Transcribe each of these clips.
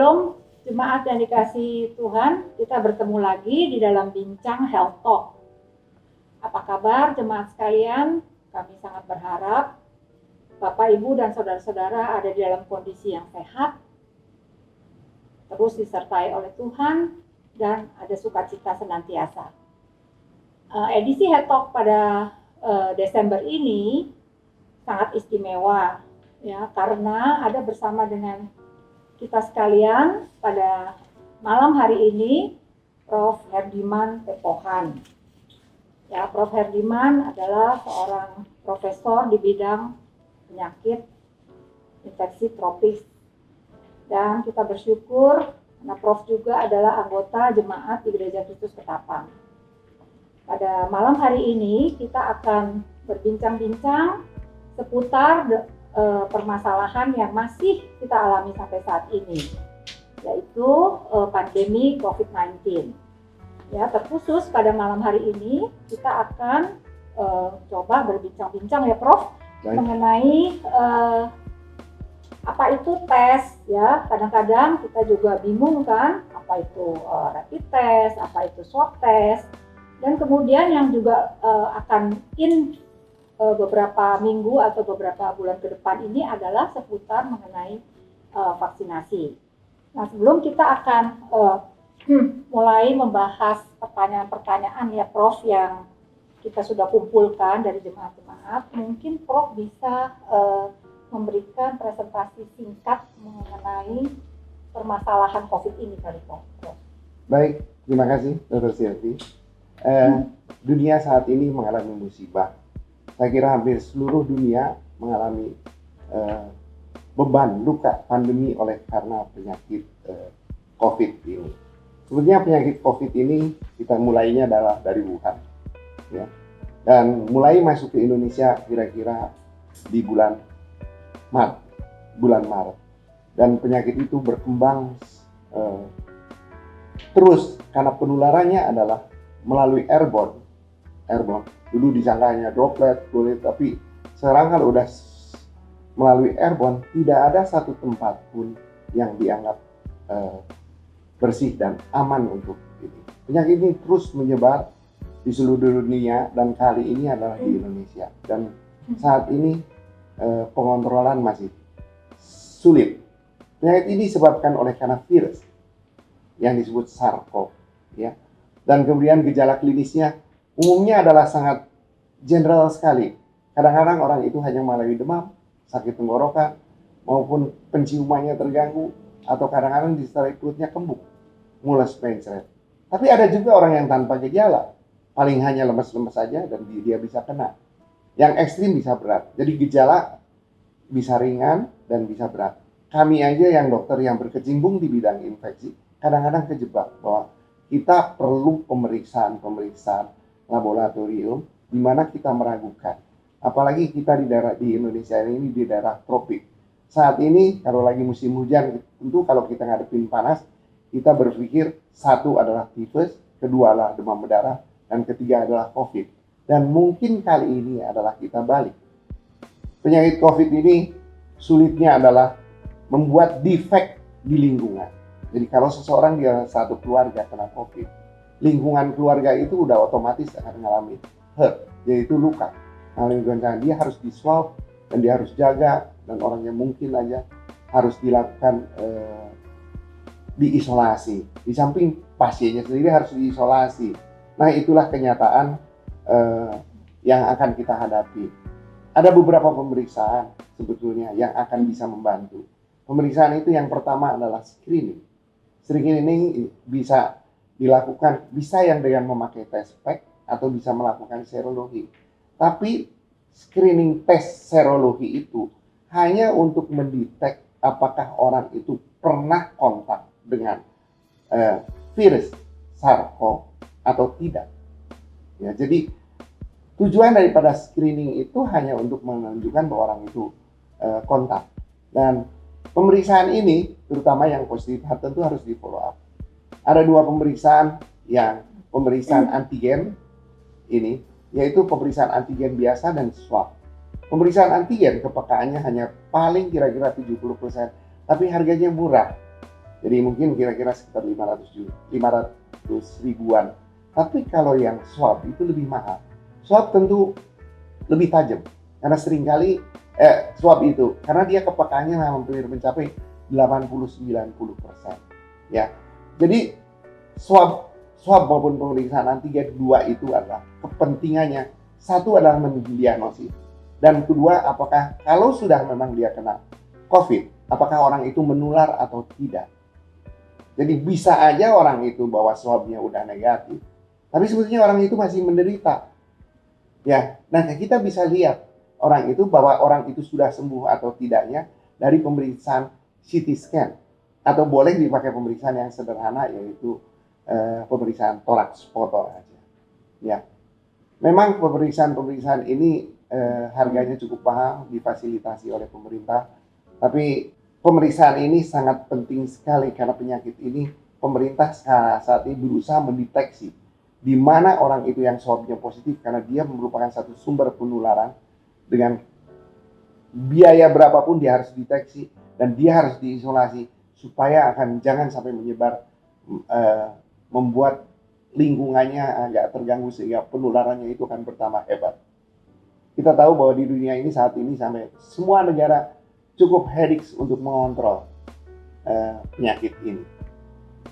Shalom, jemaat yang dikasihi Tuhan, kita bertemu lagi di dalam Bincang Health Talk. Apa kabar jemaat sekalian? Kami sangat berharap Bapak, Ibu, dan saudara-saudara ada di dalam kondisi yang sehat, terus disertai oleh Tuhan, dan ada sukacita senantiasa. Edisi Health Talk pada Desember ini sangat istimewa, ya, karena ada bersama dengan kita sekalian pada malam hari ini Prof. Herdiman Tepohan. Ya, Prof. Herdiman adalah seorang profesor di bidang penyakit infeksi tropis. Dan kita bersyukur karena Prof. juga adalah anggota jemaat di Gereja Kristus Ketapang. Pada malam hari ini kita akan berbincang-bincang seputar permasalahan yang masih kita alami sampai saat ini, yaitu pandemi COVID-19. Ya, terkhusus pada malam hari ini kita akan coba berbincang-bincang ya Prof. Baik. Mengenai apa itu tes, ya. Kadang-kadang kita juga bingung kan, apa itu rapid test, apa itu swab test, dan kemudian yang juga akan beberapa minggu atau beberapa bulan ke depan ini adalah seputar mengenai vaksinasi. Nah, sebelum kita akan mulai membahas pertanyaan-pertanyaan ya Prof yang kita sudah kumpulkan dari jemaat-jemaat, mungkin Prof bisa memberikan presentasi singkat mengenai permasalahan COVID ini kali Prof. Baik, terima kasih Dr. Silvi. Dunia saat ini mengalami musibah. Saya kira hampir seluruh dunia mengalami beban, luka, pandemi karena penyakit COVID ini. Sebetulnya penyakit COVID ini kita mulainya adalah dari Wuhan, ya, dan mulai masuk ke Indonesia kira-kira di bulan Maret, dan penyakit itu berkembang terus karena penularannya adalah melalui airborne. Dulu disangka hanya droplet, tapi sekarang kalau udah melalui airborne, tidak ada satu tempat pun yang dianggap bersih dan aman untuk ini. Penyakit ini terus menyebar di seluruh dunia dan kali ini adalah di Indonesia. Dan saat ini pengontrolan masih sulit. Penyakit ini disebabkan karena virus yang disebut SARS-CoV, ya. Dan kemudian gejala klinisnya umumnya adalah sangat general sekali. Kadang-kadang orang itu hanya mengalami demam, sakit tenggorokan, maupun penciumannya terganggu, atau kadang-kadang disertai perutnya kembung, mules, pencret. Tapi ada juga orang yang tanpa gejala, paling hanya lemes-lemes saja dan dia bisa kena. Yang ekstrim bisa berat. Jadi gejala bisa ringan dan bisa berat. Kami aja yang dokter yang berkecimpung di bidang infeksi, kadang-kadang kejebak bahwa kita perlu pemeriksaan laboratorium di mana kita meragukan. Apalagi kita di Indonesia ini di daerah tropik. Saat ini kalau lagi musim hujan, tentu kalau kita ngadepin panas, kita berpikir satu adalah tifus, kedua adalah demam berdarah, dan ketiga adalah COVID. Dan mungkin kali ini adalah kita balik. Penyakit COVID ini sulitnya adalah membuat defect di lingkungan. Jadi kalau seseorang di satu keluarga kena COVID, lingkungan keluarga itu udah otomatis akan mengalami hurt, yaitu luka. Nah, lingkungan dia harus di swab dan dia harus jaga, dan orang yang mungkin aja harus dilakukan diisolasi. Di samping pasiennya sendiri harus diisolasi. Nah, itulah kenyataan yang akan kita hadapi. Ada beberapa pemeriksaan sebetulnya yang akan bisa membantu. Pemeriksaan itu yang pertama adalah screening. Screening bisa dilakukan, bisa yang dengan memakai tes pack atau bisa melakukan serologi. Tapi screening tes serologi itu hanya untuk mendetek apakah orang itu pernah kontak dengan virus SARS-CoV atau tidak. Ya, jadi tujuan daripada screening itu hanya untuk menunjukkan bahwa orang itu kontak. Dan pemeriksaan ini, terutama yang positif, tentu harus di follow up. Ada dua pemeriksaan, pemeriksaan antigen ini, yaitu pemeriksaan antigen biasa dan swab. Pemeriksaan antigen kepekaannya hanya paling kira-kira 70%, tapi harganya murah. Jadi mungkin kira-kira sekitar 500 ribuan. Tapi kalau yang swab itu lebih mahal. Swab tentu lebih tajam karena seringkali swab itu karena dia kepekaannya hampir mencapai 80-90%. Ya. Jadi swab maupun pemeriksaan antigen dua itu adalah kepentingannya satu adalah mendiagnosis dan kedua apakah kalau sudah memang dia kena COVID apakah orang itu menular atau tidak. Jadi bisa aja orang itu bawa swabnya udah negatif tapi sebetulnya orang itu masih menderita. Ya, nah kita bisa lihat orang itu bahwa orang itu sudah sembuh atau tidaknya dari pemeriksaan CT scan atau boleh dipakai pemeriksaan yang sederhana yaitu pemeriksaan toraks foto aja. Ya, memang pemeriksaan ini harganya cukup mahal difasilitasi oleh pemerintah, tapi pemeriksaan ini sangat penting sekali karena penyakit ini pemerintah saat ini berusaha mendeteksi di mana orang itu yang swabnya positif karena dia merupakan satu sumber penularan dengan biaya berapapun dia harus deteksi dan dia harus diisolasi supaya jangan sampai menyebar membuat lingkungannya agak terganggu sehingga penularannya itu akan bertambah hebat. Kita tahu bahwa di dunia ini saat ini sampai semua negara cukup headaches untuk mengontrol penyakit ini.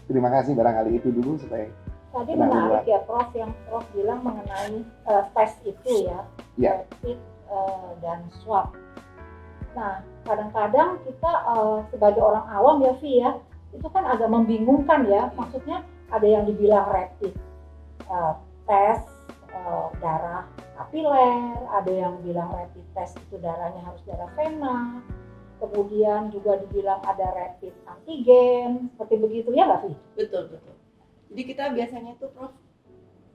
Terima kasih barangkali itu dulu supaya tadi menarik ya Prof yang Prof bilang mengenai tes itu ya, rapid dan swab. Nah kadang-kadang kita sebagai orang awam ya Vi ya, itu kan agak membingungkan ya, maksudnya ada yang dibilang rapid tes darah kapiler, ada yang bilang rapid test itu darahnya harus darah vena, kemudian juga dibilang ada rapid antigen, seperti begitu ya nggak Vi? Betul. Jadi kita biasanya tuh Prof,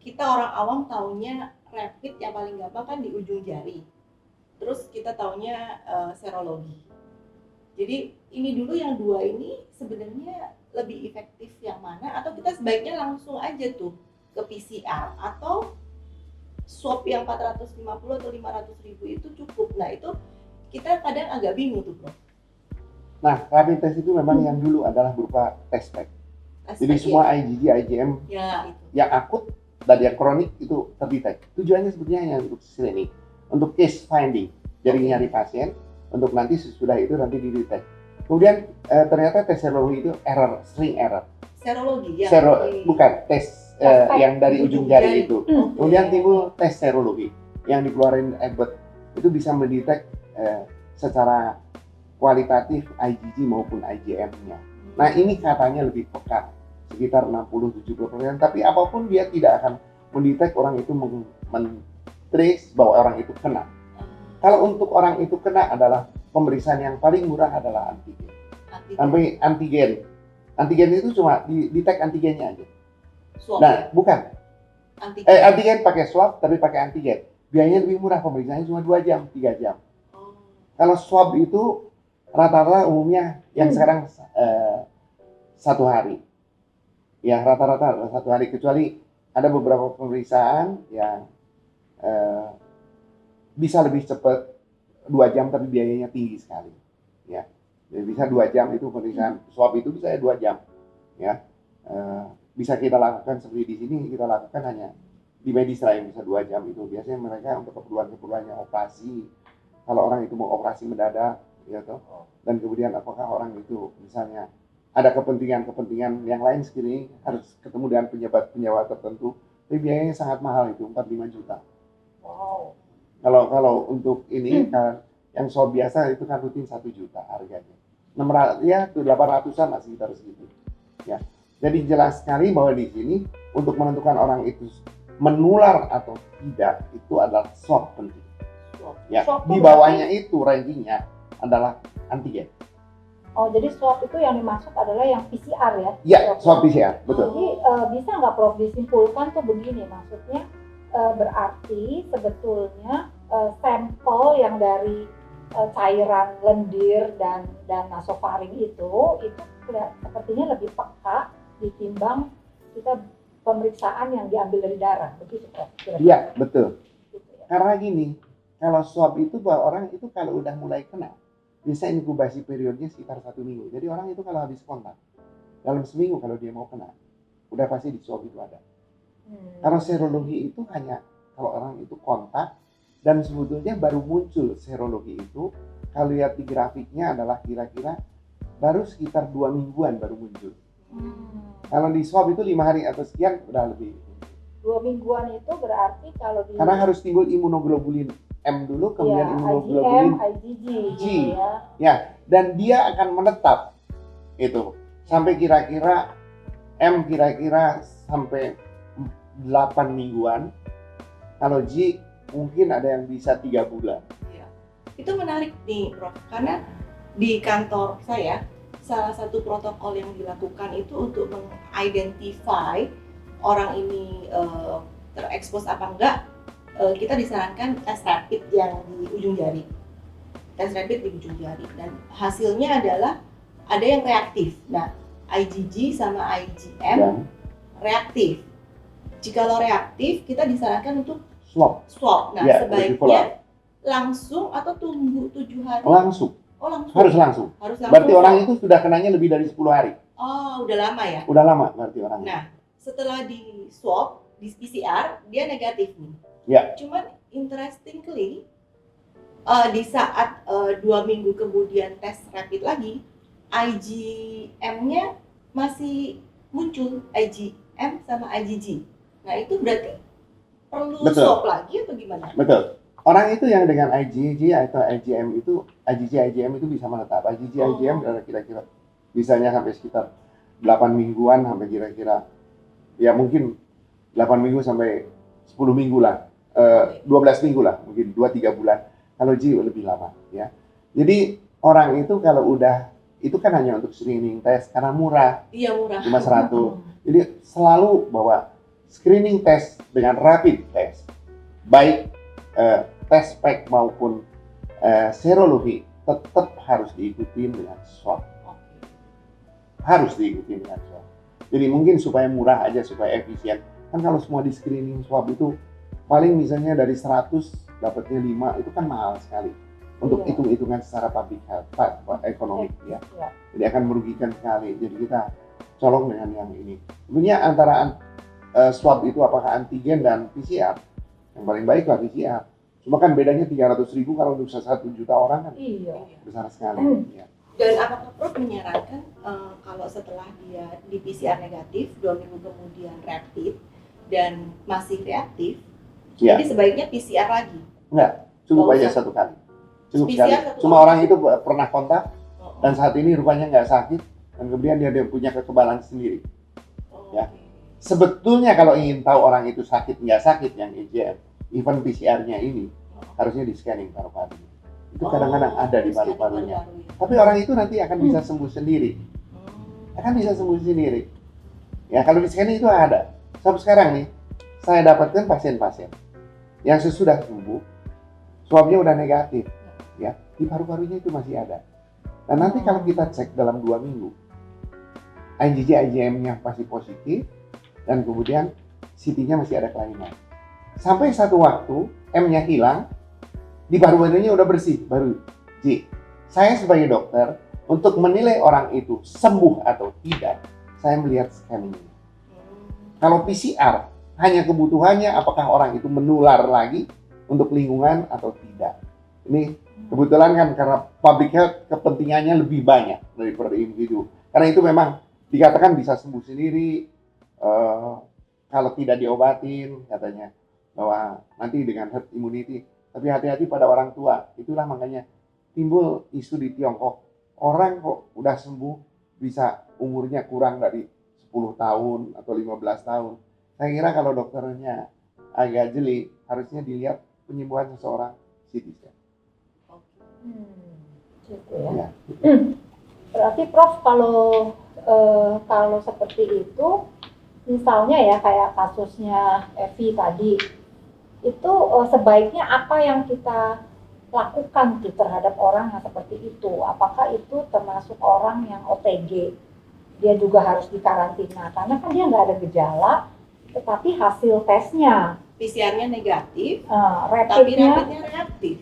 kita orang awam taunya rapid yang paling gampang kan di ujung jari. Terus kita taunya serologi. Jadi ini dulu yang dua ini sebenarnya lebih efektif yang mana? Atau kita sebaiknya langsung aja tuh ke PCR atau swab yang 450 atau 500 ribu itu cukup. Nah itu kita kadang agak bingung tuh Prof. Nah rapid test itu memang yang dulu adalah berupa test pack. Jadi semua IgG, IgM ya, itu. yang akut dan yang kronik itu terdetek. Tujuannya sebetulnya hanya untuk screening, untuk case finding. Jadi nyari pasien, untuk nanti sesudah itu nanti didetek. Kemudian ternyata tes serologi itu sering error. Serologi ya? Bukan, tes yang dari ujung jari itu. Kemudian timbul tes serologi yang dikeluarin Abbott. Itu bisa mendetek secara kualitatif IgG maupun IgM-nya. Nah ini katanya lebih peka, sekitar 60-70%, tapi apapun dia tidak akan mendetek orang itu men-trace bahwa orang itu kena. Kalau untuk orang itu kena adalah pemeriksaan yang paling murah adalah antigen. Antigen itu cuma detek antigennya aja. Swab. Nah bukan, antigen pakai swab tapi pakai antigen. Biayanya lebih murah, pemeriksaannya cuma 2 jam, 3 jam. Kalau swab itu rata-rata umumnya yang sekarang 1 hari. Ya rata-rata 1 hari, kecuali ada beberapa pemeriksaan yang bisa lebih cepat 2 jam tapi biayanya tinggi sekali. Ya, jadi bisa 2 jam itu pemeriksaan swab itu bisa 2 jam. Ya, bisa kita lakukan seperti di sini kita lakukan hanya di Medistra yang bisa 2 jam itu. Biasanya mereka untuk keperluan-keperluannya operasi. Kalau orang itu mau operasi mendadak, ya toh. Dan kemudian apakah orang itu misalnya ada kepentingan yang lain sekali harus ketemu dengan penyebab tertentu, tapi biayanya sangat mahal itu 4-5 juta. Wow. Kalau untuk ini kan yang swab biasa itu kan rutin 1 juta harganya. 600 ya 800-an lah sekitar segitu. Ya. Jadi jelas sekali bahwa di sini untuk menentukan orang itu menular atau tidak itu adalah swab penting. Ya, di bawahnya itu rankingnya adalah antigen. Oh, jadi swab itu yang dimaksud adalah yang PCR ya? Ya, swab PCR, betul. Jadi bisa nggak Prof disimpulkan tuh begini, maksudnya berarti sebetulnya sampel yang dari cairan lendir dan nasofaring itu sepertinya lebih peka ditimbang kita pemeriksaan yang diambil dari darah, begitu Prof? Iya, betul. Gitu ya. Karena gini, kalau swab itu bahwa orang itu kalau udah mulai kena, biasa inkubasi periodnya sekitar 1 minggu. Jadi orang itu kalau habis kontak, dalam seminggu kalau dia mau kena, udah pasti di swab itu ada. Karena serologi itu hanya kalau orang itu kontak, dan sebetulnya baru muncul serologi itu, kalau lihat di grafiknya adalah kira-kira baru sekitar 2 mingguan baru muncul. Kalau di swab itu 5 hari atau sekian udah lebih. 2 mingguan itu berarti kalau di Karena harus timbul imunoglobulin M dulu, kemudian ya, imunoglobulin IgM, IgG G. gitu ya. Ya, dan dia akan menetap itu sampai kira-kira M kira-kira sampai 8 mingguan. Kalau G mungkin ada yang bisa 3 bulan. Iya. Itu menarik nih, Prof. Karena di kantor saya, salah satu protokol yang dilakukan itu untuk mengidentify orang ini terekspos apa enggak, kita disarankan tes rapid yang di ujung jari. Tes rapid di ujung jari. Dan hasilnya adalah ada yang reaktif. Nah, IgG sama IgM Dan reaktif. Jikalau reaktif, kita disarankan untuk swab. Nah, Ya, sebaiknya langsung atau tunggu 7 hari. Langsung. Oh, langsung. Harus langsung. Harus langsung. Berarti orang itu sudah kenanya lebih dari 10 hari. Oh, udah lama ya? Udah lama berarti orang. Nah, setelah di swab, di PCR, dia negatif nih. Ya. Cuman interestingly, di saat 2 minggu kemudian tes rapid lagi, IgM-nya masih muncul, IgM sama IgG. Nah, itu berarti perlu Betul. swab lagi atau gimana? Betul. Orang itu yang dengan IgG atau IgM itu, IgM itu bisa menetap. IgM adalah kira-kira bisanya sampai sekitar 8 mingguan sampai kira-kira ya mungkin 8 minggu sampai 10 minggu lah. 12 minggu lah, mungkin 2-3 bulan. Kalau G lebih lama ya. Jadi orang itu kalau udah itu kan hanya untuk screening tes karena murah. Iya, murah. Cuma 100. Jadi selalu bahwa screening test dengan rapid test, baik tes pack maupun serologi tetap harus diikuti dengan swab. Harus diikuti dengan swab. Jadi mungkin supaya murah aja, supaya efisien. Kan kalau semua di screening swab itu paling misalnya dari 100 dapatnya 5 itu kan mahal sekali. Untuk Iya. hitung-hitungan secara public health, ekonomi ya. Ya. Jadi akan merugikan sekali. Jadi kita colong dengan yang ini. Sebenarnya antara swab itu apakah antigen dan PCR, yang paling baik lah PCR. Cuma kan bedanya 300.000 kalau untuk 1 juta orang kan Iya. besar sekali. Ya. Dan apakah Prof menyarankan kalau setelah dia di PCR negatif, 2 minggu kemudian rapid dan masih reaktif, Ya. jadi sebaiknya PCR lagi? Enggak, cukup Nggak aja usah. 1 kali. Cukup PCR sekali. satu Cuma kali. orang itu pernah kontak Oh, dan saat ini rupanya nggak sakit dan kemudian dia punya kekebalan sendiri. oh, Ya. oke. Sebetulnya kalau ingin tahu orang itu sakit nggak sakit yang IgM, even PCR-nya ini harusnya di scanning paru-paru. Itu kadang-kadang ada di terus paru-parunya. paru-paru ya. Tapi orang itu nanti akan bisa sembuh sendiri. Akan bisa sembuh sendiri. Ya kalau di scanning itu ada. Sampai sekarang nih, saya dapatkan pasien-pasien yang sesudah sembuh, swabnya udah negatif, ya di paru-parunya itu masih ada. Dan nanti kalau kita cek dalam 2 minggu, IgG, IgM-nya pasti positif, dan kemudian CT-nya masih ada kelainan. Sampai satu waktu M-nya hilang, di paru-parunya udah bersih, baru G. Saya sebagai dokter, untuk menilai orang itu sembuh atau tidak, saya melihat scanning. Kalau PCR, hanya kebutuhannya apakah orang itu menular lagi untuk lingkungan atau tidak. Ini kebetulan kan karena public health kepentingannya lebih banyak daripada individu. Karena itu memang dikatakan bisa sembuh sendiri kalau tidak diobatin katanya, bahwa nanti dengan herd immunity. Tapi hati-hati pada orang tua. Itulah makanya timbul isu di Tiongkok, orang kok udah sembuh bisa umurnya kurang dari 10 tahun atau 15 tahun. Saya kira kalau dokternya agak jeli, harusnya dilihat penyembuhan seseorang CT scan. Gitu ya. Ya. Berarti Prof kalau seperti itu, misalnya ya kayak kasusnya Evi tadi, itu sebaiknya apa yang kita lakukan tuh terhadap orang yang seperti itu? Apakah itu termasuk orang yang OTG? Dia juga harus dikarantina karena kan dia nggak ada gejala, tetapi hasil tesnya PCR-nya negatif, tapi rapidnya rapidnya reaktif.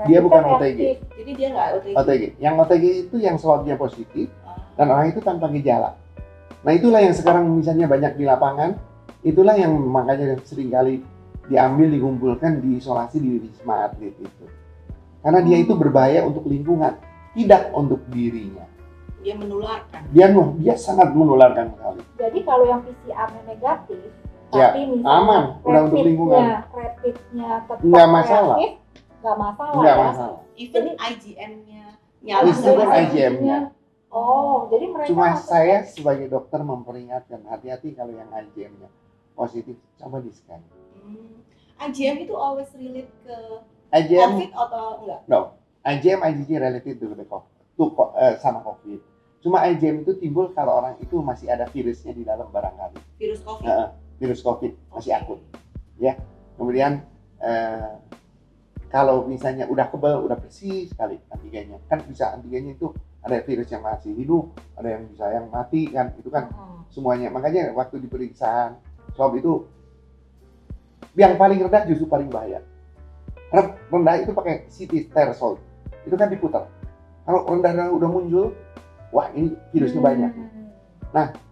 Dia bukan reaktif. OTG. Jadi dia nggak OTG. OTG. Yang OTG itu yang swabnya positif dan orang itu tanpa gejala. Nah itulah yang sekarang misalnya banyak di lapangan, itulah yang makanya seringkali diambil, dikumpulkan, diisolasi di Wisma Atlet itu. Karena dia itu berbahaya untuk lingkungan, tidak untuk dirinya. Dia menularkan. Dia sangat menularkan sekali. Jadi kalau yang PCR-nya negatif, Ya, tapi misalnya aman, udah untuk lingkungan. rapidnya tetap Nggak masalah. reaktif, nggak masalah Nggak ya. masalah. Even Jadi- IgM-nya nyala Meskipun nggak masalah. IgM-nya. Oh, jadi mereka Cuma maksudnya- saya sebagai dokter memperingatkan, hati-hati kalau yang IgM-nya positif, coba di-scan. IgM itu always relate ke IgM, COVID atau enggak? IgM, IgG related to the COVID, sama COVID. Cuma IgM itu timbul kalau orang itu masih ada virusnya di dalam barangkali. Virus COVID. Virus COVID masih Oke. akut. Ya. Kemudian kalau misalnya udah kebal, udah bersih sekali antigennya. Kan bisa antigennya itu ada virus yang masih hidup, ada yang bisa yang mati kan, itu kan semuanya. Makanya waktu di pemeriksaan swab itu yang paling rendah justru paling bahaya. Rendah itu pakai CT threshold. Itu kan diputar. Kalau rendah udah muncul, wah ini virusnya banyak.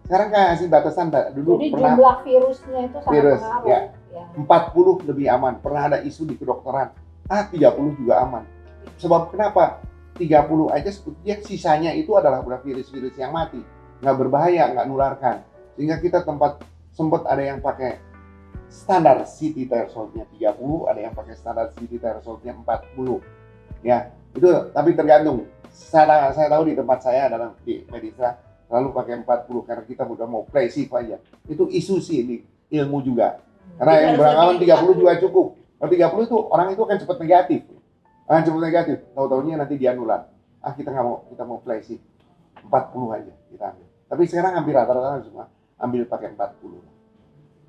Sekarang kasih batasan dulu Jadi pernah jumlah virusnya itu sangat Virus, pengaruh. ya. Ya. 40 lebih aman. Pernah ada isu di kedokteran, 30 juga aman. Sebab kenapa? 30 aja sebetulnya sisanya itu adalah udah virus-virus yang mati. Nggak berbahaya, nggak nularkan. Sehingga kita sempat ada yang pakai standar CT threshold-nya 30, ada yang pakai standar CT threshold-nya 40. Ya, itu tapi tergantung. Saya tahu di tempat saya dalam di Medistra selalu pakai 40 karena kita udah mau presif aja. Itu isu sih di ilmu juga. Karena Jadi yang harus beranggapan lebih 30 juga cukup. Kalau 30 itu orang itu akan cepat negatif. Tahu-tahunya nanti dia nular. Kita nggak mau, kita mau presif. 40 aja kita ambil. Tapi sekarang hampir rata-rata semua ambil pakai 40.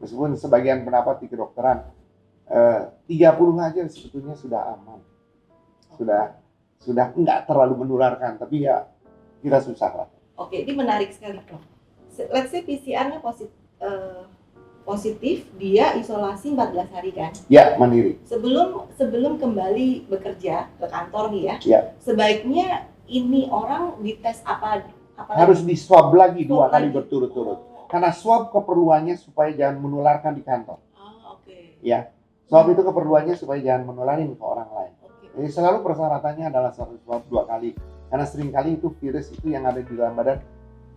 Meskipun sebagian pendapat di kedokteran 30 aja sebetulnya sudah aman. Sudah nggak terlalu menularkan, tapi ya kita susah lah. Oke, ini menarik sekali, Prof. Let's say PCR-nya positif, dia isolasi 14 hari kan? Ya, mandiri. Sebelum kembali bekerja ke kantor nih ya, Ya. sebaiknya ini orang dites apa Harus di swab lagi 2 Swab kali lagi. berturut-turut. Oh, Karena swab keperluannya supaya jangan menularkan di kantor. oke. Ya, swab itu keperluannya supaya jangan menularin ke orang lain. Oke. Jadi selalu persyaratannya adalah swab 2 kali. Karena seringkali itu virus itu yang ada di dalam badan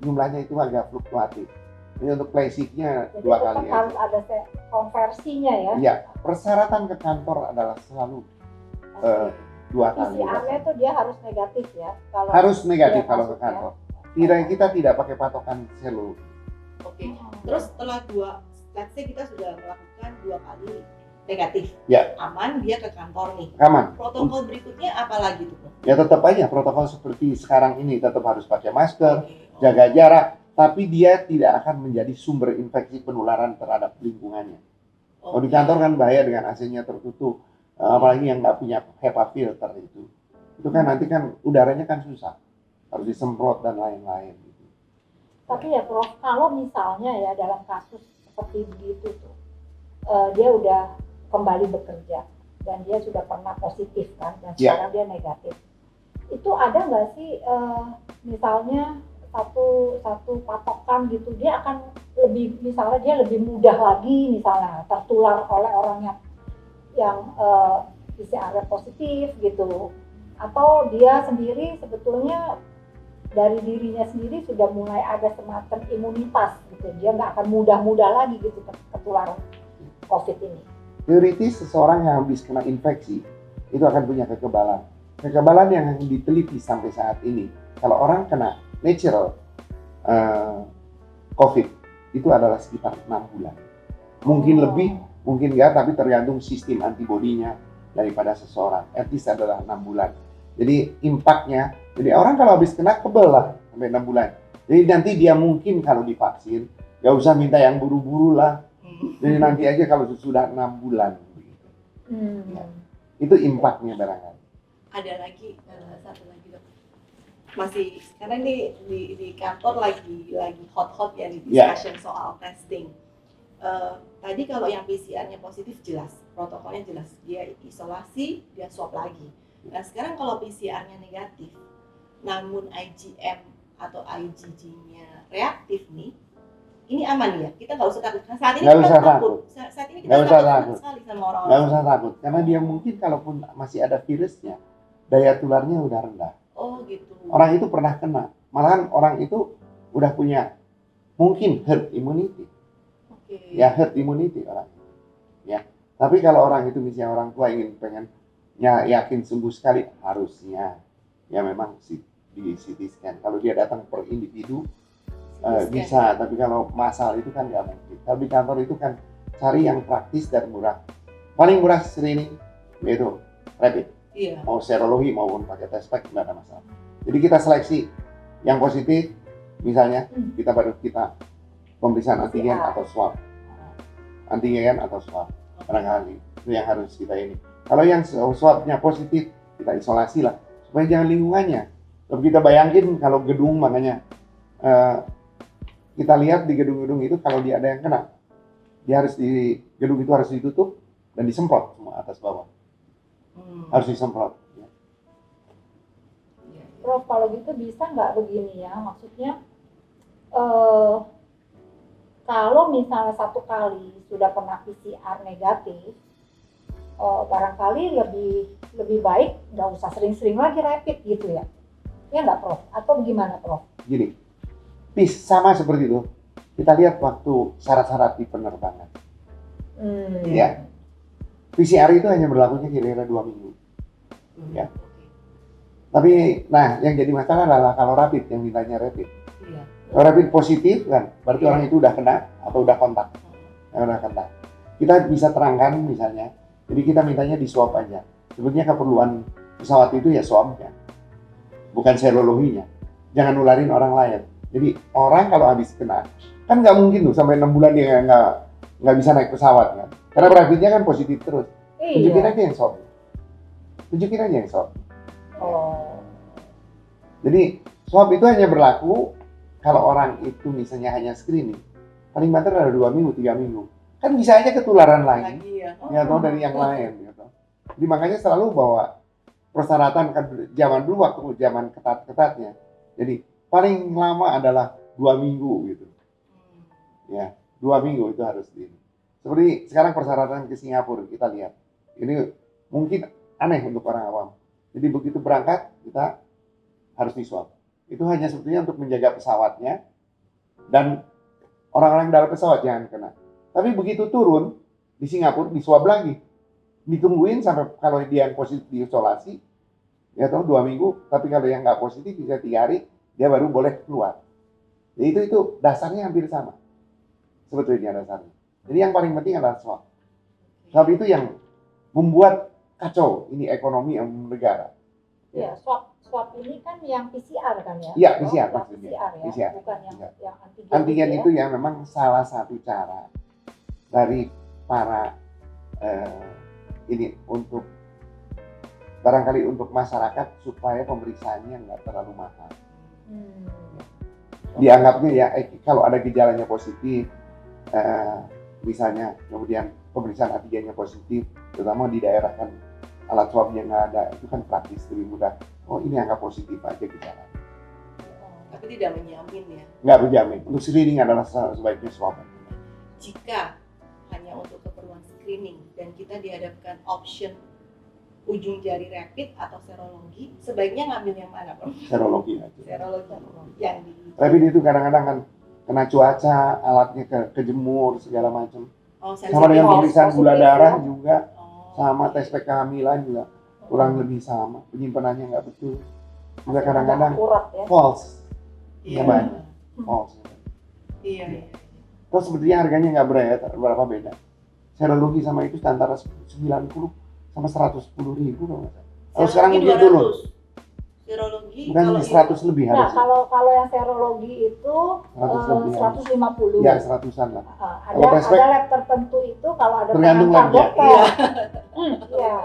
jumlahnya itu agak fluktuatif. Jadi untuk basic-nya Jadi 2 tetap kali aja. harus ada konversinya ya. Iya, persyaratan ke kantor adalah selalu 2 kali. PCR-nya itu dia harus negatif ya. Kalau Harus negatif dia kalau ke masuk ya. kantor. Kita tidak pakai patokan selalu. Oke. Terus setelah let's say kita sudah melakukan 2 kali negatif, Ya. aman, dia ke kantor nih. Aman. Protokol berikutnya apa lagi tuh, Prof? Ya tetap aja protokol seperti sekarang ini, tetap harus pakai masker, Oke. jaga jarak, tapi dia tidak akan menjadi sumber infeksi penularan terhadap lingkungannya. Kalau di kantor kan bahaya dengan AC-nya tertutup, apalagi yang nggak punya HEPA filter itu. Itu kan nanti kan udaranya kan susah, harus disemprot dan lain-lain. Tapi ya Prof, kalau misalnya ya dalam kasus seperti begitu tuh, dia udah kembali bekerja dan dia sudah pernah positif kan, dan Ya. sekarang dia negatif. Itu ada nggak sih misalnya satu patokan gitu, dia akan misalnya dia lebih mudah lagi misalnya tertular oleh orang yang PCR positif gitu, atau dia sendiri sebetulnya dari dirinya sendiri sudah mulai ada semacam imunitas gitu, dia nggak akan mudah lagi gitu ketularan COVID ini. Teoritis seseorang yang habis kena infeksi itu akan punya kekebalan. Kekebalan yang diteliti sampai saat ini, kalau orang kena natural COVID itu adalah sekitar 6 bulan. Mungkin lebih, mungkin enggak, tapi tergantung sistem antibodinya daripada seseorang. At least adalah 6 bulan. Jadi impact-nya, jadi orang kalau habis kena kebal lah sampai 6 bulan. Jadi nanti dia mungkin kalau divaksin, nggak usah minta yang buru-buru lah. Jadi nanti aja kalau sudah 6 bulan. Ya. Itu impact-nya barangkali. Ada lagi satu lagi, Dok. Masih sekarang nih di kantor lagi hot ya di discussion soal testing. Tadi kalau yang PCR-nya positif jelas, protokolnya jelas, dia isolasi, dia swab lagi. Nah sekarang kalau PCR-nya negatif, namun IgM atau IgG-nya reaktif nih, ini aman ya, kita nggak usah takut. Saat ini Nggak kita usah takut. Saat ini kita Nggak usah takut takut. sekali sama orang-orang. Nggak usah takut, karena dia mungkin kalaupun masih ada virusnya, daya tularnya udah rendah. Oh gitu. Orang itu pernah kena, malahan orang itu udah punya mungkin herd immunity, Oke. ya herd immunity orang. Ya, tapi kalau orang itu misalnya orang tua pengen yakin sembuh sekali, harusnya ya memang di CT scan. Kalau dia datang per individu bisa, tapi kalau massal itu kan nggak mungkin. Kalau di kantor itu kan cari yang praktis dan murah. Paling murah screening yaitu rapid. Iya. Mau serologi maupun pakai test pack nggak ada masalah. Jadi kita seleksi yang positif, misalnya kita pemeriksaan antigen atau swab, antigen atau swab barangkali itu yang harus kita ini. Kalau yang swabnya positif, kita isolasi lah supaya jangan lingkungannya. Kalau kita bayangin kalau gedung, makanya kita lihat di gedung-gedung itu kalau dia ada yang kena, gedung itu harus ditutup dan disemprot semua atas bawah. Harus disemprot. Ya. Prof, kalau gitu bisa nggak begini ya, maksudnya kalau misalnya satu kali sudah pernah PCR negatif, barangkali lebih baik nggak usah sering-sering lagi rapid gitu ya, ya nggak Prof? Atau bagaimana Prof? Gini, sama seperti itu. Kita lihat waktu syarat-syarat di penerbangan. Ya. PCR itu hanya berlakunya kira-kira 2 minggu. Ya. Tapi, nah yang jadi masalah adalah kalau rapid, yang mintanya rapid. Iya. Kalau rapid positif kan, berarti orang itu udah kena atau udah kontak. Udah kontak. Kita bisa terangkan misalnya, jadi kita mintanya di swab aja. Sebetulnya keperluan pesawat itu ya swabnya, bukan serologinya. Jangan nularin orang lain. Jadi orang kalau habis kena, kan nggak mungkin tuh sampai 6 bulan dia nggak bisa naik pesawat kan. Karena rapidnya kan positif terus. Tunjukin aja yang swab. Tunjukin aja yang swab. Oh. Jadi swab itu hanya berlaku kalau orang itu misalnya hanya screening. Paling banter ada 2 minggu, 3 minggu. Kan bisa aja ketularan lagi. Ya atau dari yang lain. Gitu. Jadi makanya selalu bawa persyaratan kan zaman dulu waktu zaman ketat-ketatnya. Jadi paling lama adalah 2 minggu gitu. Ya, 2 minggu itu harus di. Seperti sekarang persyaratan ke Singapura kita lihat. Ini mungkin aneh untuk orang awam. Jadi begitu berangkat kita harus diswab. Itu hanya sebetulnya untuk menjaga pesawatnya dan orang-orang dalam pesawat jangan kena. Tapi begitu turun di Singapura diswab lagi. Ditungguin sampai kalau dia yang positif diisolasi ya tahu 2 minggu, tapi kalau yang nggak positif bisa 3 hari dia baru boleh keluar. Jadi itu dasarnya hampir sama. Sebetulnya dasarnya. Jadi yang paling penting adalah swab. Swab itu yang membuat kacau ini ekonomi negara. Ya, swab ini kan yang PCR kan ya? Iya, PCR maksudnya. PCR ya, PCR. bukan yang antigen. Antigen ya? itu ya memang salah satu cara dari para ini untuk barangkali untuk masyarakat supaya pemeriksaannya nggak terlalu mahal. Dianggapnya ya kalau ada gejalanya positif, misalnya kemudian pemeriksaan antigennya positif, terutama di daerah kan alat swabnya nggak ada, itu kan praktis lebih mudah. Oh ini angka positif aja gejala. Tapi tidak menjamin ya. Nggak berjamin. Untuk screening adalah sebaiknya swab. Jika hanya untuk keperluan screening dan kita dihadapkan option ujung jari rapid atau serologi, sebaiknya ngambil yang mana, Bro? Serologi aja. Serologi yang di Rapid itu kadang-kadang kan kena cuaca, alatnya kejemur segala macam. Sama dengan pemeriksaan gula darah juga, sama tes pack kehamilan juga kurang lebih sama. Penyimpanannya nggak betul. Juga kadang-kadang false. Iya. Banyak. False. Iya. Terus sebetulnya harganya nggak berapa beda. Serologi sama itu antara 90 sama 110.000 kalau nggak salah. Kalau sekarang mungkin turun. Serologi bukan 100 lebih nah, harusnya. Kalau yang serologi itu 150. Ya, 100-an lah. Ada lab tertentu itu kalau ada tergantung pengantar labnya. dokter. Iya.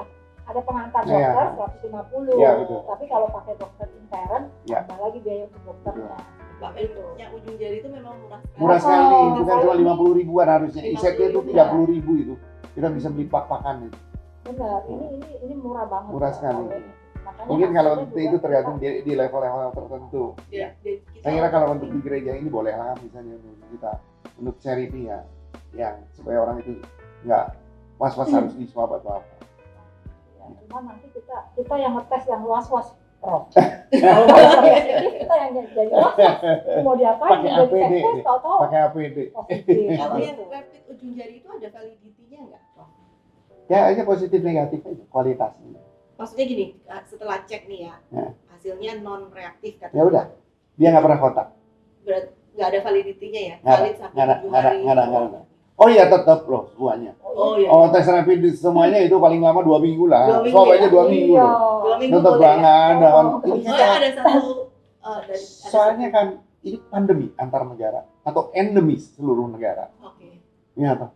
Ada pengantar Iya. dokter 150. Iya, betul. Tapi kalau pakai dokter intern, Iya. tambah lagi biaya untuk dokternya. Itu. Yang ujung jari itu memang murah sekali. Murah sekali, bukan cuma sekali. 50.000-an harusnya. Isetnya itu 30.000 itu. Kita bisa beli pak-pakan itu. Benar, ini murah banget. Murah sekali. Makanya Mungkin kalau hasilnya itu juga tergantung di level-level tertentu. Ya, Saya kira kalau untuk di gereja ini boleh lah misalnya kita untuk charity ya, yang supaya orang itu nggak was-was harus di swab atau apa. Ya, cuma nanti kita yang ngetes yang was-was, Prof. Kalau positif kita yang jadi was-was. Mau diapain? Pakai Jadi APD, tes tahu-tahu pakai APD. positif. Kalau Gitu. yang rapid ujung jari itu ada validity-nya nggak, Prof? Ya aja positif negatif aja kualitasnya. Maksudnya gini, setelah cek nih ya, Ya. hasilnya non reaktif Ya katanya. udah, dia nggak pernah kontak. Berarti nggak ada validity-nya ya? Nggak ada, Valid sampai nggak ada, 7 nggak ada, hari. nggak ada. Oh iya tetap loh semuanya. Oh iya. Oh tes rapid semuanya itu paling lama 2 minggu lah. 2 minggu Swab ya? aja 2 minggu Iya. loh. 2 minggu Tetap boleh ya? nggak ada. Oh, Ini bisa. kita, Ada satu dari soalnya kan ini pandemi antar negara atau endemis seluruh negara. Oke. Iya toh.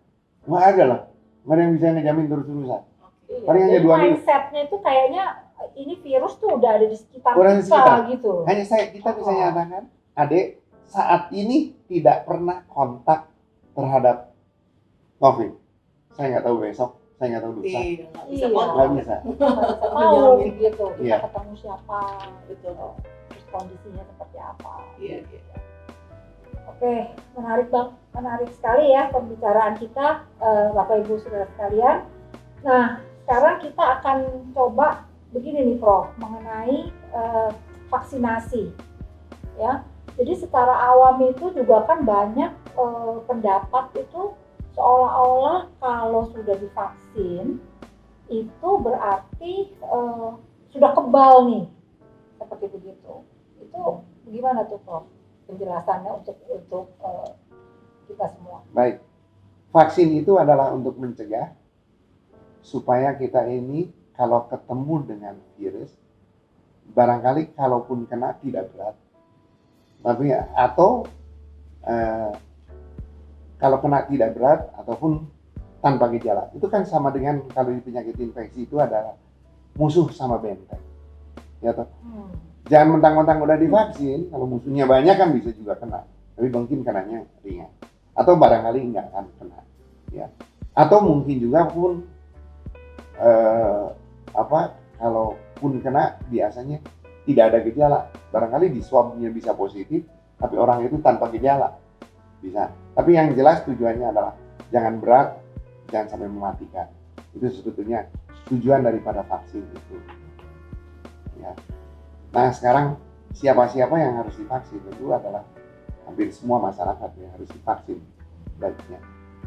Nggak ada lah. Nggak ada yang bisa ngejamin terus-terusan. Oke. Iya, Paling hanya jadi 2 minggu. mindsetnya itu kayaknya ini virus tuh udah ada di sekitar Udah di kita sekitar. gitu. Hanya kita bisa Oh. nyatakan, adik saat ini tidak pernah kontak terhadap COVID. Saya nggak tahu besok, saya nggak tahu lusa. Iya, nggak bisa Iya. kontrol. Nggak bisa. Nggak bisa tahu Menjamin. gitu. Kita Iya. ketemu siapa, Betul. terus kondisinya seperti apa. Iya, iya. Oke, menarik bang, menarik sekali ya pembicaraan kita, Bapak Ibu Saudara sekalian. Nah, sekarang kita akan coba begini nih Prof, mengenai vaksinasi, ya. Jadi secara awam itu juga kan banyak pendapat itu seolah-olah kalau sudah divaksin itu berarti sudah kebal nih, seperti begitu. Itu gimana tuh Prof? Penjelasannya untuk kita semua. Baik, vaksin itu adalah untuk mencegah supaya kita ini kalau ketemu dengan virus, barangkali kalaupun kena tidak berat, tapi atau kalau kena tidak berat ataupun tanpa gejala. Itu kan sama dengan kalau di penyakit infeksi itu adalah musuh sama benteng. Ya toh? Jangan mentang-mentang udah divaksin, kalau musuhnya banyak kan bisa juga kena, tapi mungkin kenanya ringan, atau barangkali nggak akan kena, ya. Atau mungkin juga pun kalaupun kena biasanya tidak ada gejala, barangkali di swabnya bisa positif, tapi orang itu tanpa gejala, bisa. Tapi yang jelas tujuannya adalah jangan berat, jangan sampai mematikan. Itu sebetulnya tujuan daripada vaksin itu, ya. Nah sekarang siapa-siapa yang harus divaksin itu adalah hampir semua masyarakat yang harus divaksin baiknya.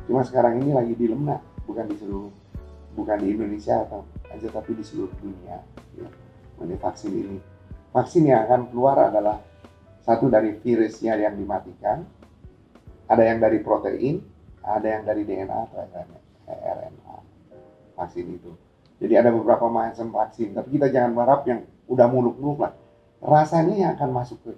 Cuma sekarang ini lagi dilema, bukan di Indonesia atau aja tapi di seluruh dunia, ya, mengenai vaksin ini. Vaksin yang akan keluar adalah satu dari virusnya yang dimatikan, ada yang dari protein, ada yang dari DNA atau RNA vaksin itu. Jadi ada beberapa macam vaksin, tapi kita jangan berharap yang udah muluk-muluk lah. Rasanya yang akan masuk ke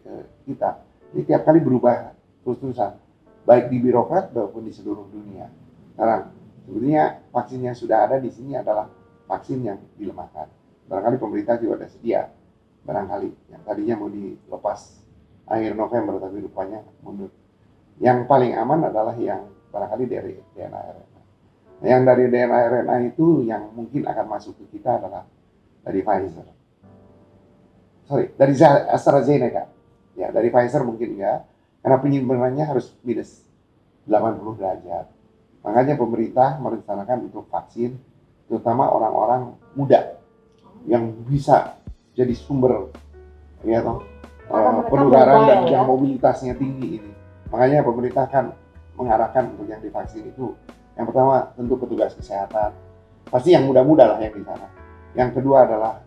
kita, ini tiap kali berubah terus-terusan, baik di birokrat maupun di seluruh dunia. Sekarang, sebenarnya vaksin yang sudah ada di sini adalah vaksin yang dilemahkan. Barangkali pemerintah juga ada sedia, barangkali yang tadinya mau dilepas akhir November, tapi rupanya mundur. Yang paling aman adalah yang barangkali dari DNA RNA. Yang dari DNA RNA itu yang mungkin akan masuk ke kita adalah dari Pfizer. Dari AstraZeneca. Ya, dari Pfizer mungkin enggak, karena penyimpanannya harus minus 80 derajat. Makanya pemerintah merencanakan untuk vaksin, terutama orang-orang muda yang bisa jadi sumber, ya toh, penularan dan yang mobilitasnya tinggi ini. Makanya pemerintah kan mengarahkan untuk yang divaksin itu, yang pertama tentu petugas kesehatan, pasti yang muda-muda lah yang di sana. Yang kedua adalah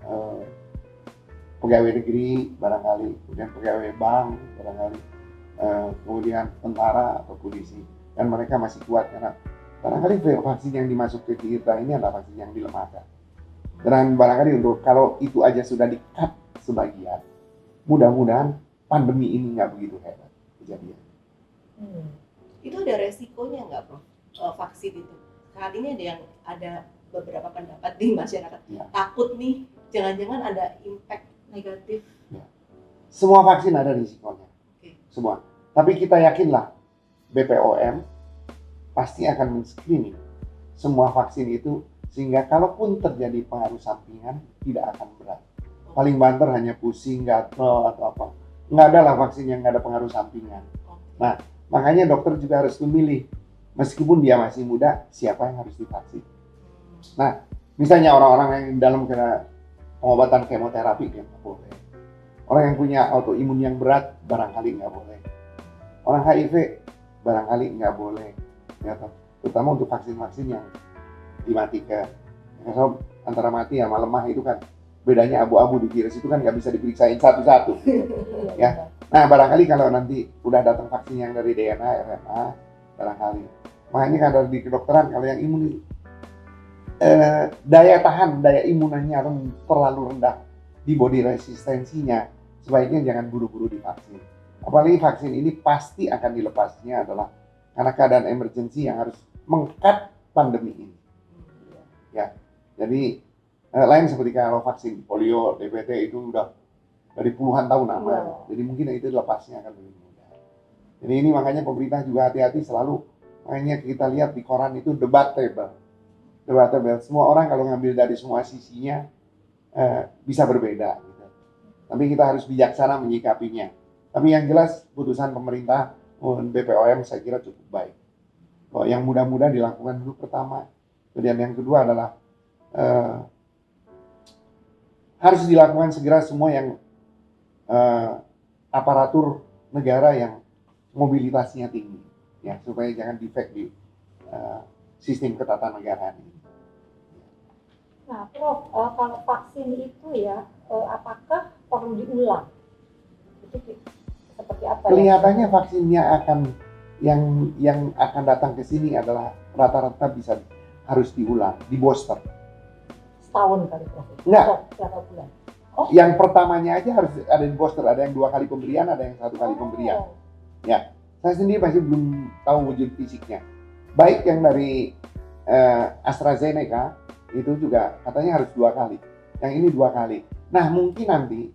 pegawai negeri barangkali, kemudian pegawai bank barangkali, kemudian tentara atau polisi, dan mereka masih kuat karena barangkali vaksin yang dimasuk ke kita ini adalah vaksin yang dilemahkan. Dan barangkali untuk kalau itu aja sudah di-cut sebagian, mudah-mudahan pandemi ini nggak begitu hebat kejadian. Itu ada resikonya nggak, Prof? Vaksin itu saat ini ada beberapa pendapat di masyarakat, Ya. takut nih jangan-jangan ada impact negatif. Ya. Semua vaksin ada risikonya, semua. Tapi kita yakinlah BPOM pasti akan men-screening semua vaksin itu sehingga kalaupun terjadi pengaruh sampingan tidak akan berat. Paling banter hanya pusing, gatel atau apa. Nggak ada lah vaksin yang nggak ada pengaruh sampingan. Nah, Makanya dokter juga harus memilih, meskipun dia masih muda, siapa yang harus divaksin. Nah, misalnya orang-orang yang dalam kena pengobatan kemoterapi nggak boleh. Orang yang punya autoimun yang berat barangkali nggak boleh. Orang HIV barangkali nggak boleh. Ya, terutama untuk vaksin-vaksin yang dimatikan. Kalau antara mati sama lemah itu kan bedanya abu-abu di virus itu kan nggak bisa diperiksain satu-satu. Ya. Nah, barangkali kalau nanti udah datang vaksin yang dari DNA, RNA, barangkali. Makanya kalau di kedokteran kalau yang imun daya imunannya terlalu rendah di body resistensinya, sebaiknya jangan buru-buru divaksin. Apalagi vaksin ini pasti akan dilepasnya adalah karena keadaan emergency yang harus meng-cut pandemi ini. Ya, jadi lain seperti kalau vaksin polio, DPT itu udah dari puluhan tahun aman. Jadi mungkin itu lepasnya akan lebih mudah. Jadi ini makanya pemerintah juga hati-hati selalu. Makanya kita lihat di koran itu debatable. Semua orang kalau ngambil dari semua sisinya bisa berbeda. Gitu. Tapi kita harus bijaksana menyikapinya. Tapi yang jelas putusan pemerintah BPOM saya kira cukup baik. Yang mudah-mudah dilakukan dulu pertama. Kemudian yang kedua adalah harus dilakukan segera semua yang aparatur negara yang mobilitasnya tinggi, ya supaya jangan defect di sistem ketatanegaraan ini. Nah, Prof, kalau vaksin itu ya, apakah perlu diulang? Itu seperti apa? Kelihatannya vaksinnya akan yang akan datang ke sini adalah rata-rata bisa harus diulang, di booster. Setahun kali, Prof? Enggak. Berapa bulan? Oh. Yang pertamanya aja harus ada di booster, ada yang 2 kali pemberian, ada yang 1 kali pemberian. Ya, saya sendiri masih belum tahu wujud fisiknya. Baik yang dari AstraZeneca itu juga katanya harus 2 kali. Yang ini 2 kali. Nah mungkin nanti,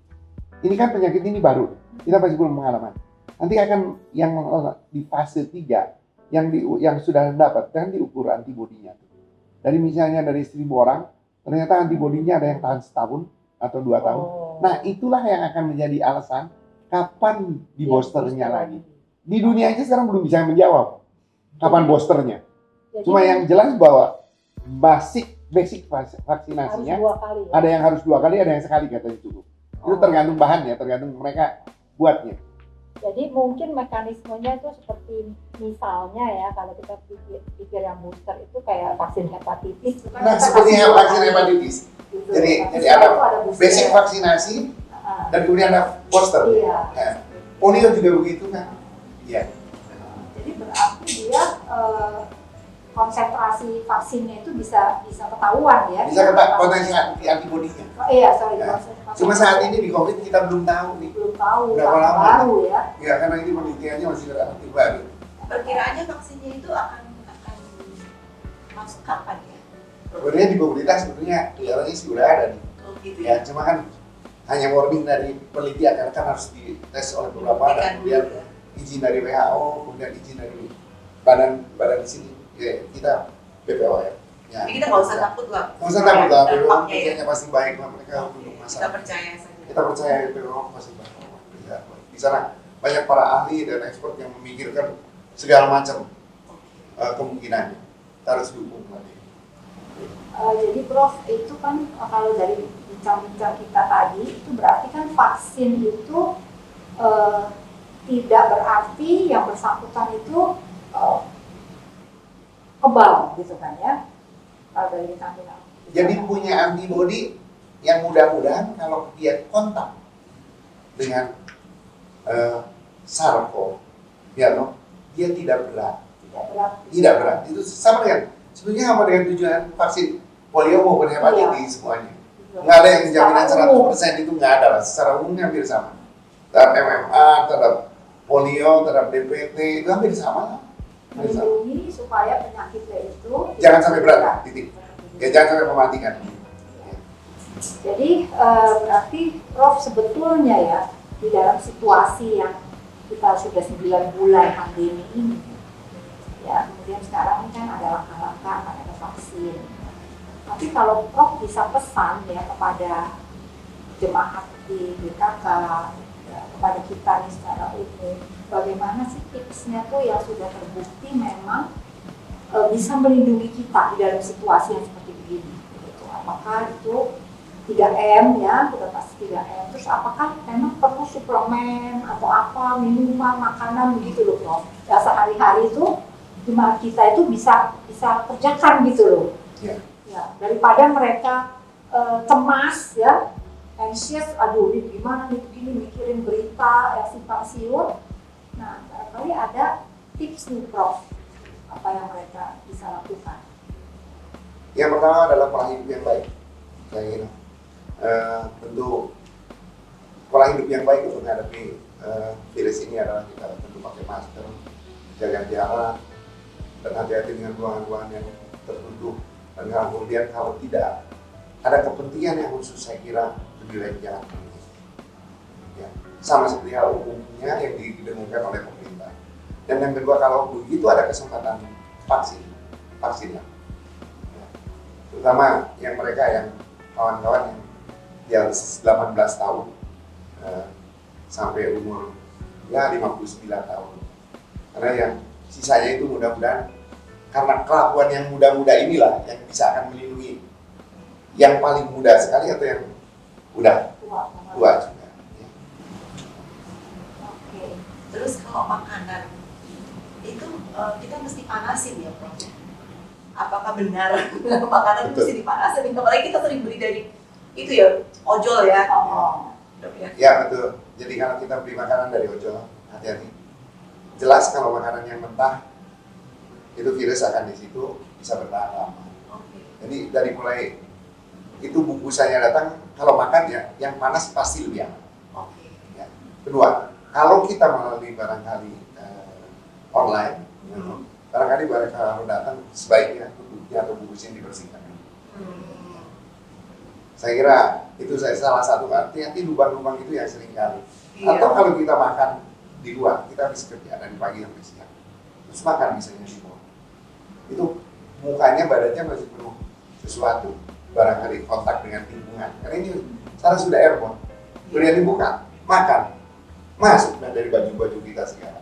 ini kan penyakit ini baru, kita masih belum pengalaman. Nanti akan yang di fase 3 yang sudah dapat kan diukur antibodinya. Dari misalnya dari 1.000 orang, ternyata antibodinya ada yang tahan setahun atau 2 tahun. Nah itulah yang akan menjadi alasan kapan di boosternya lagi. Di dunia aja sekarang belum bisa menjawab kapan boosternya. Cuma yang jelas bahwa basic vaksinasinya kali, ya? Ada yang harus 2 kali, ada yang sekali katanya cukup. Itu tergantung bahannya, tergantung mereka buatnya. Jadi mungkin mekanismenya itu seperti misalnya ya kalau kita pikir yang booster itu kayak vaksin hepatitis. Nah seperti vaksin hepatitis. Gitu. Jadi ada basic vaksinasi dan kemudian ada booster. Iya. Nah, polio juga begitu kan? Iya. Jadi berarti dia konsentrasi vaksinnya itu bisa ketahuan ya. Bisa ketahuan potensi antibodinya. Oh, iya, sorry. Nah, cuma saat ini di COVID kita belum tahu nih. Belum tahu. Berapa lama? Baru ya. Ya karena ini penelitiannya masih relatif baru. Perkiraannya vaksinnya itu akan masuk kapan ya? Sebenarnya di pemerintah sebetulnya kelihatannya sih udah ada nih. Oh gitu Ya ya. cuma kan hanya warning dari penelitian karena kan harus dites oleh beberapa dan kemudian izin dari WHO, kemudian izin dari badan di sini. Ya, kita BPOM. Ya. Jadi kita nggak usah takut lah. Nggak usah takut lah, BPOM Dampaknya ya. kerjanya pasti baik lah mereka untuk Kita masalah. percaya saja. Kita percaya BPOM pasti baik. Ya, di sana banyak para ahli dan expert yang memikirkan segala macam kemungkinannya. Kita harus dukung tadi. Jadi Prof, itu kan kalau dari bincang-bincang kita tadi itu berarti kan vaksin itu tidak berarti yang bersangkutan itu kebal gitu kan ya, kalau dari bincang-bincang. Jadi punya antibodi yang mudah-mudahan kalau dia kontak dengan SARS-CoV, ya loh, dia tidak berat. Tidak berat. Itu sama dengan sebetulnya sama dengan tujuan vaksin polio maupun hepatitis semuanya. Nggak ada yang jaminan 100% itu nggak ada lah. Secara umumnya hampir sama. Terhadap MMA, terhadap polio, terhadap DPT itu hampir sama lah. Melindungi supaya penyakitnya itu Jangan sampai berat, titik. Ya jangan sampai mematikan. Jadi berarti Prof sebetulnya ya di dalam situasi yang kita sudah 9 bulan pandemi ini, ya kemudian sekarang kan ada langkah-langkah, akan ada vaksin. Tapi kalau Prof bisa pesan ya kepada jemaat di BKK, ya, kepada kita nih secara umum, bagaimana sih tipsnya tuh yang sudah terbukti memang bisa melindungi kita di dalam situasi yang seperti begini gitu. Apakah itu 3M ya, sudah pasti 3M. Terus apakah memang perlu suplemen atau apa, minuman, makanan begitu loh Prof. Ya sehari-hari itu gimana kita itu bisa kerjakan gitu loh. Ya. Ya, daripada mereka cemas ya, anxious, aduh ini gimana nih begini mikirin berita ya simpang siur. Nah, barangkali ada tips nih Prof, apa yang mereka bisa lakukan. Yang pertama adalah pola hidup yang baik. Saya kira tentu pola hidup yang baik untuk menghadapi virus ini adalah kita tentu pakai masker, jaga jarak, dan hati-hati dengan ruangan-ruangan yang tertutup. Dan kemudian kalau tidak ada kepentingan yang khusus, saya kira lebih baik jangan. Ya, sama seperti hal umumnya yang didengungkan oleh pemerintah. Dan yang kedua, kalau begitu ada kesempatan vaksinnya. Ya. Terutama yang mereka yang kawan-kawan yang 18 tahun sampai umur ya 59 tahun. Karena yang sisanya itu mudah-mudahan karena kelakuan yang muda-muda inilah yang bisa akan melindungi yang paling muda sekali atau yang udah tua juga. Ya. Oke. Terus kalau makanan itu kita mesti panasin ya Prof? Apakah benar makanan itu mesti dipanasin? Apalagi kita sering beli dari itu ya ojol ya. Ya betul. Jadi kalau kita beli makanan dari ojol, hati-hati. Jelas kalau makanan yang mentah itu virus akan di situ bisa bertahan lama. Jadi dari mulai itu bungkusannya datang, kalau makan ya yang panas pasti lebih aman. Ya. Kedua, kalau kita melalui barangkali online, barangkali kalau datang sebaiknya tutupnya atau bungkusnya dibersihkan. Saya kira itu salah satu, hati-hati lubang-lubang itu yang sering kali. Iya. Atau kalau kita makan di luar, kita habis kerja dari pagi sampai siang, terus makan misalnya di bawah, itu mukanya, badannya masih penuh sesuatu, barangkali kontak dengan lingkungan. Karena ini sekarang sudah airborne, kemudian dibuka, makan, masuk dari baju-baju kita sekarang.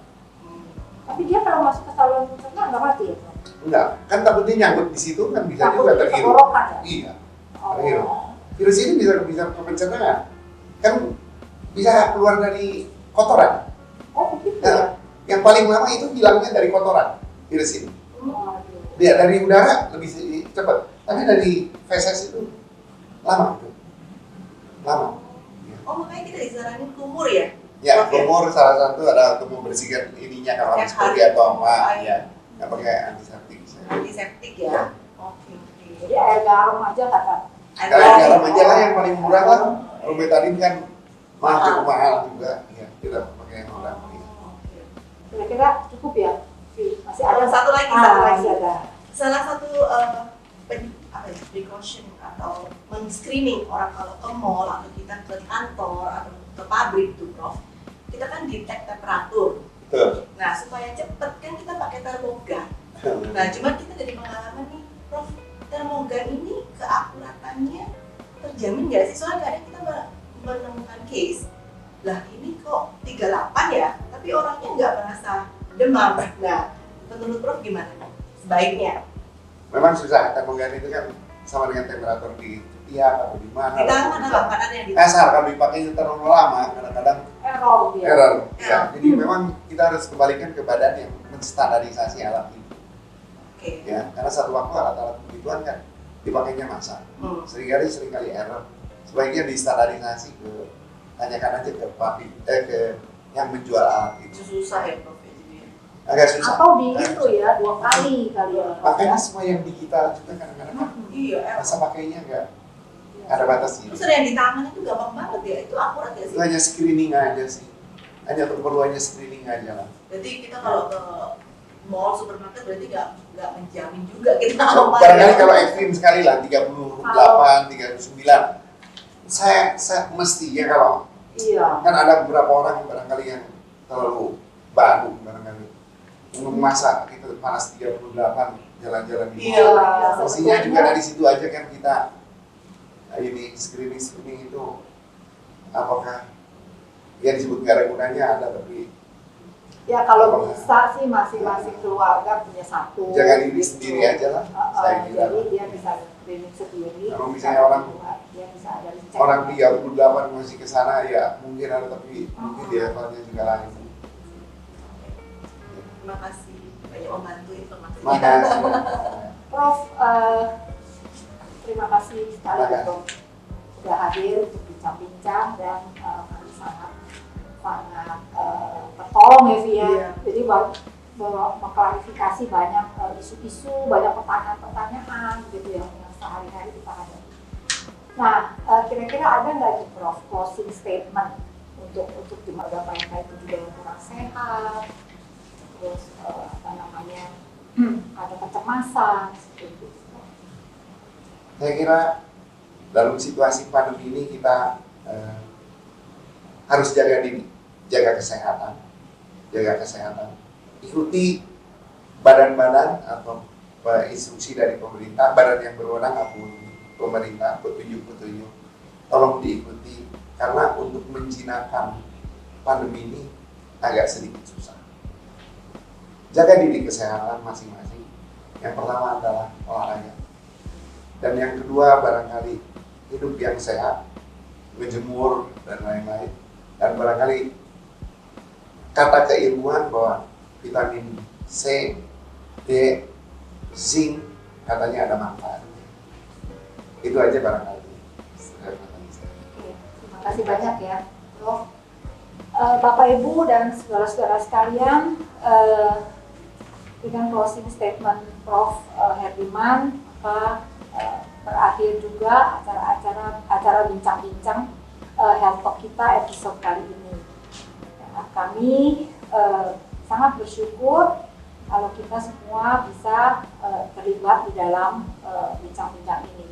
Tapi dia kalau masuk ke saluran pencernaan nggak mati ya Prof? Enggak, kan takutnya nyangkut di situ kan bisa Takut juga terhirup. tenggorokan ya? Iya, Oh. terhirup. Virus ini bisa ke pencernaan, kan bisa keluar dari kotoran. Oh begitu Nah, ya? yang paling lama itu hilangnya dari kotoran virus ini. Aduh. Dia dari udara lebih cepat, tapi dari feses itu lama itu. Lama. Oh makanya kita disaranin kumur ya? Ya, Oke. kumur salah satu ada untuk membersihkan ininya kalau habis pergi atau apa, ya. Nggak pakai antiseptik. Antiseptik ya? Oke. Jadi air garam aja kata. Kalau garam aja lah yang paling murah lah. Kalau betadin kan cukup mahal juga. Ya, kita pakai yang murah. Kira-kira cukup ya? Masih ada Satu lagi. masih ada. Salah satu precaution atau men-screening orang kalau ke mall atau kita ke kantor atau ke pabrik tuh Prof, kita kan detect temperatur. Betul. Nah supaya cepet kan kita pakai termogan. Nah cuman kita dari pengalaman nih Prof, termogan ini keakuratannya terjamin nggak sih? Soalnya kadang kita menemukan case, lah ini kok 38 ya, tapi orangnya nggak merasa demam. Nah menurut Prof gimana? Sebaiknya Memang susah, termogan itu kan sama dengan temperatur di tiang atau di mana. di tangan atau makanan yang di Kasar kalau dipakai terlalu lama, kadang-kadang Error dia. error. Ya. Ya. Jadi memang kita harus kembalikan ke badan yang menstandarisasi alat itu. Oke. Ya, karena satu waktu alat-alat begituan kan dipakainya masa. Seringkali error. Sebaiknya distandarisasi ke, tanyakan aja ke pabrik, ke yang menjual alat itu. Itu susah ya Prof. Jadi Agak susah. Atau di itu ya 2 kali kali ya. Makanya semua yang digital juga kadang-kadang kan iya. masa pakainya nggak ada batasnya. Terus ada yang di tangan itu gampang banget ya, itu akurat ya Itu sih? hanya screening aja sih. Hanya keperluannya screening aja lah. Jadi kita kalau ke mall, supermarket berarti nggak menjamin juga kita aman. Barangkali kalau ekstrim sekali lah 38, 39. Saya mestinya kalau Iya. kan ada beberapa orang barangkali yang terlalu baru barangkali memasak itu panas 38 jalan-jalan di Iya. mall. Mestinya juga dari situ aja kan kita ini screening itu apakah yang disebut nggak ada gunanya ada, tapi Ya kalau bisa sih masing-masing keluarga punya satu. Jaga diri sendiri aja lah. Saya kira. Jadi dia bisa klinik sendiri. Kalau misalnya dia bisa ada orang 38 masih ke sana ya mungkin ada, tapi mungkin di levelnya juga lain. Terima kasih banyak membantu informasi. Makasih. Prof, terima kasih sekali untuk sudah hadir untuk bincang-bincang dan kami sangat tertolong ya Vi ya. Iya. Jadi mengklarifikasi banyak isu-isu, banyak pertanyaan-pertanyaan gitu yang sehari-hari kita hadapi. Nah, kira-kira ada nggak nih Prof closing statement untuk di beberapa yang kayak itu juga yang kurang sehat, terus ada kecemasan seperti itu. Saya kira dalam situasi pandemi ini kita harus jaga diri, jaga kesehatan, ikuti badan-badan atau instruksi dari pemerintah, badan yang berwenang maupun pemerintah, petunjuk-petunjuk, tolong diikuti karena untuk menjinakkan pandemi ini agak sedikit susah. Jaga diri kesehatan masing-masing. Yang pertama adalah olahraga, dan yang kedua barangkali hidup yang sehat, menjemur dan lain-lain. Dan barangkali kata keilmuan bahwa vitamin C, D, zinc katanya ada manfaatnya. Itu aja barangkali. Terima kasih banyak ya, Prof. Bapak Ibu dan saudara-saudara sekalian, dengan closing statement Prof. Herdiman, maka berakhir juga acara bincang-bincang Health Talk kita episode kali ini. Ya, kami sangat bersyukur kalau kita semua bisa terlibat di dalam bincang-bincang ini.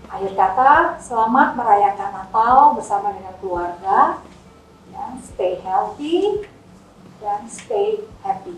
Akhir kata, selamat merayakan Natal bersama dengan keluarga. Ya, stay healthy dan stay happy.